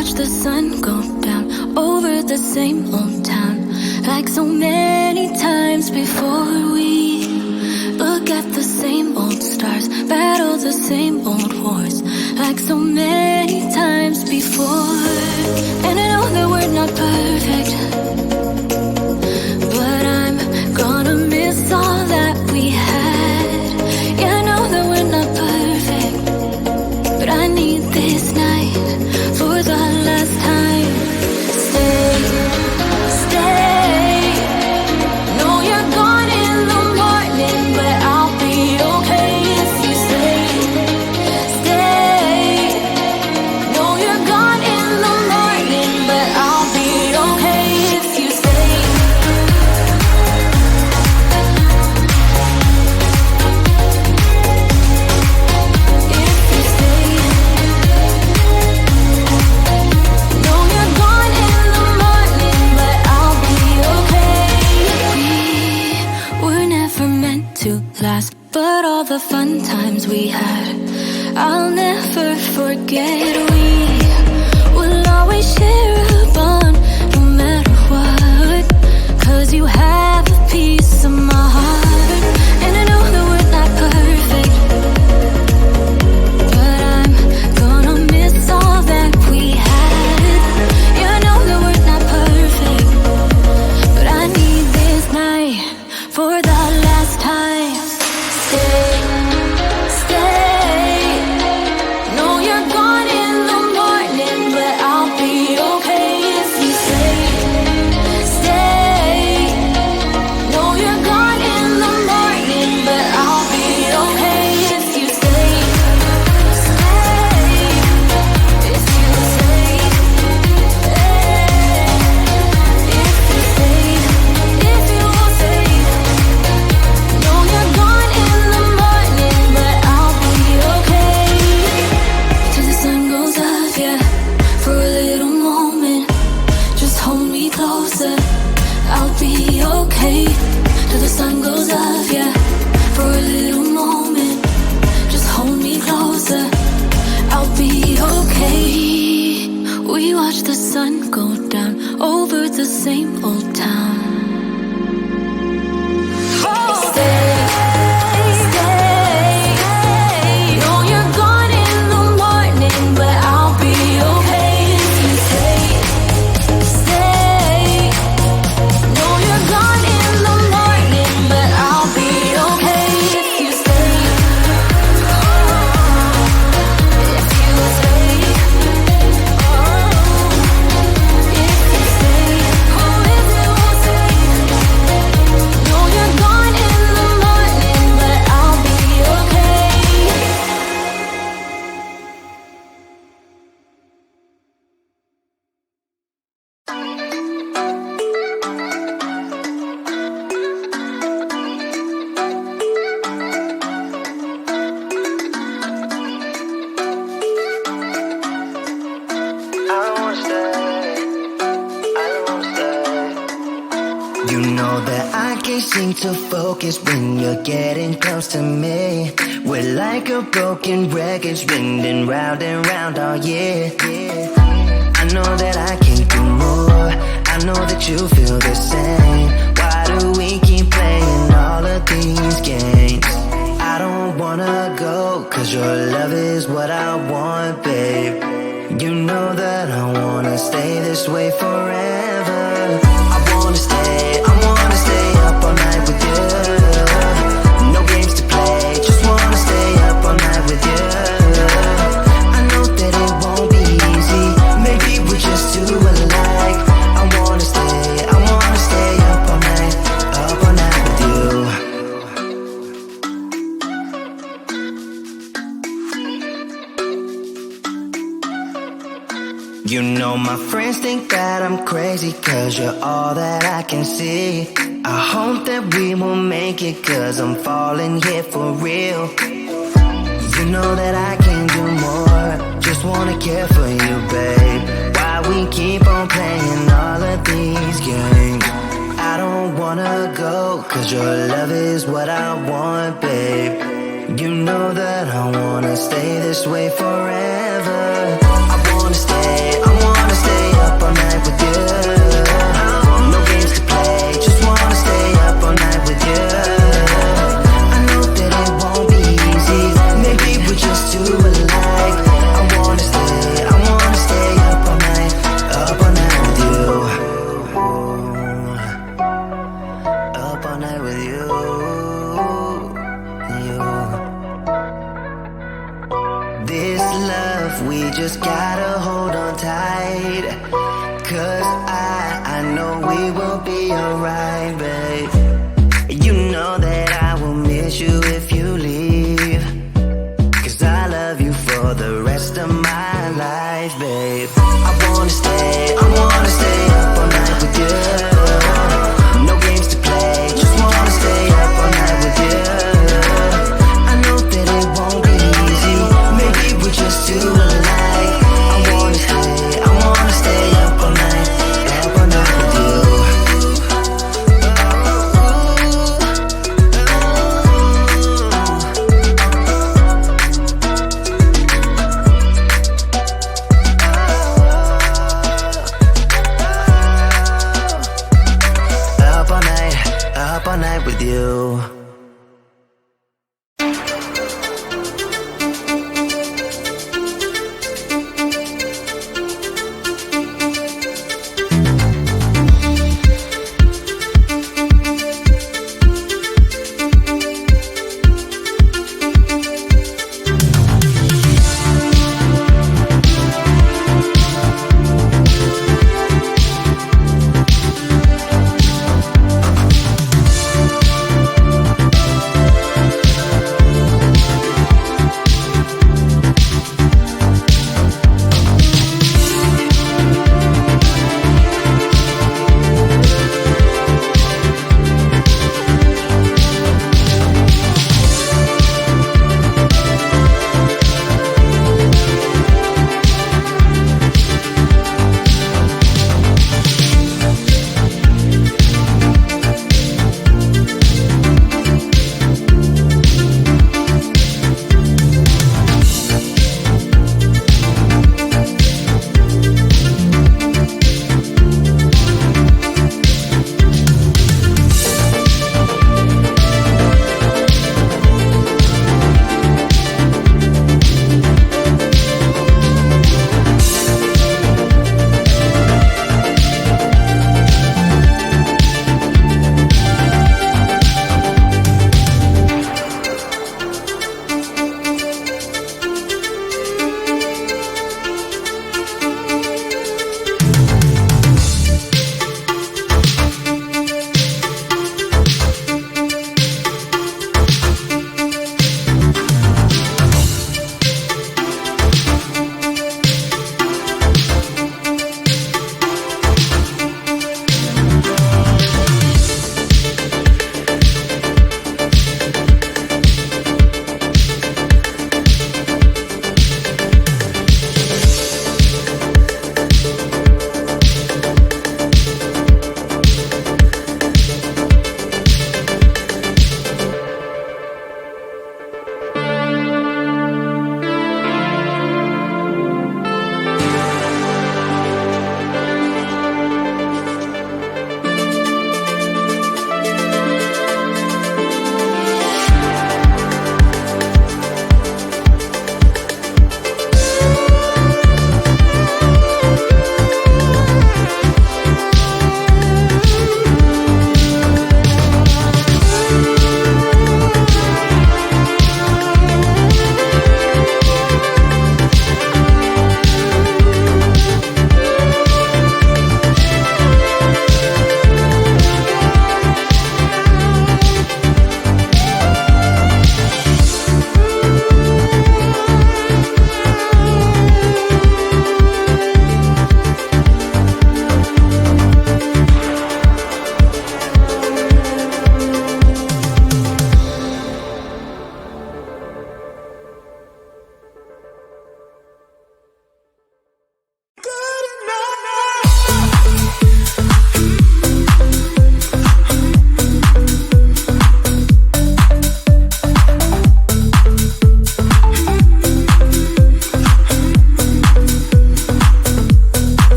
watch the sun go down over the same old town, like so many times before. We look at the same old stars, battle the same old wars, like so many times before. And I know that we're not perfect, but I'm gonna miss all that we had. Yeah, I know that we're not perfect, but I need this night for the last time. Stay, stay. Know you're gone in the morning, but I'll be okay if you stay. Stay. Know you're gone in the morning, but I'll be okay if you stay. If you stay. Know you're gone in the morning, but I'll be okay. We were never meant to last, but all the fun times we had, I'll never forget. We will always share a bond, no matter what, 'cause you have a piece of my heart. And I know that we're not perfect, but I'm gonna miss all that we had. Yeah, I know that we're not perfect, but I need this night for the last time. Stay, stay. Know you're gone in the morning, but I'll be okay if you stay. Stay. Know you're gone in the morning, but I'll be okay if you stay. Stay. If you stay. If you stay. If you stay. Know you're gone in the morning, but I'll be okay. Till the sun goes up, yeah, for a little moment. Just hold me closer, I'll be okay. Till the sun goes up, yeah, for a little moment. Just hold me closer, I'll be okay. We watch the sun go down over the same old town. Stay, stay. Know you're gone in the morning, but I'll be okay if you stay. Stay. Know you're gone in the morning, but I'll be okay if you stay. If you stay. If you stay. Oh, if you stay. Know you're gone in the morning, but I'll be okay. You know that I can't seem to focus when you're getting close to me. We're like a broken record spinning round and round all year. I know that I can do more, I know that you feel the same. Why do we keep playing all of these games? I don't wanna go, 'cause your love is what I want, babe. You know that I wanna stay this way forever. I wanna stay up all night with you. No games to play, just wanna stay up all night with you. I know that it won't be easy, maybe we're just too alike. I wanna stay up all night with you. You know my friends think that I'm crazy, 'cause you're all that I can see. I hope that we will make it, 'cause I'm falling here for real. You know that I can do more, just wanna care for you, babe. Why we keep on playing all of these games? I don't wanna go, 'cause your love is what I want, babe. You know that I wanna stay this way forever. I wanna stay just gotta hold on tight. Cause I know we will be alright, babe. You know that I will miss you if you leave. Cause I love you for the rest of my life, babe. I wanna stay up all night with you. No games to play, just wanna stay up all night with you. I know that it won't be easy, maybe we're just too alike. I wanna stay up all night with you. Up all night with you.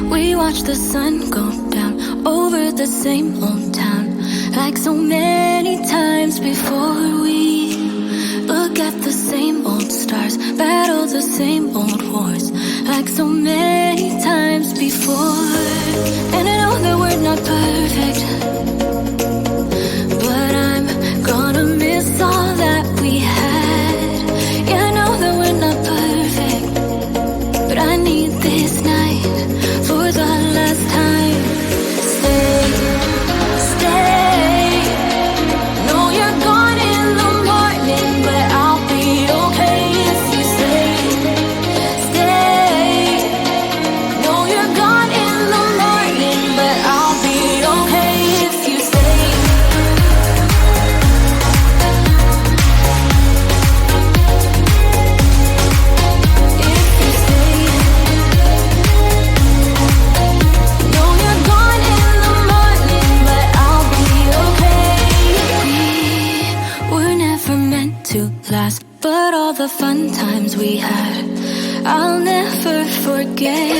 We watch the sun go down over the same old town, like so many times before. We look at the same old stars, battle the same old wars, like so many times before. And I know that we're not perfect, but I'm gonna miss all that we had. Yeah, I know that we're not perfect, but I need this night for the last time. Stay, stay. Know you're gone in the morning, but I'll be okay if you stay, stay. Know you're gone in the morning, but I'll be okay if you stay. If you stay. Know you're gone in the morning, but I'll be okay. We were never meant to last, but all the fun times we had, I'll never forget.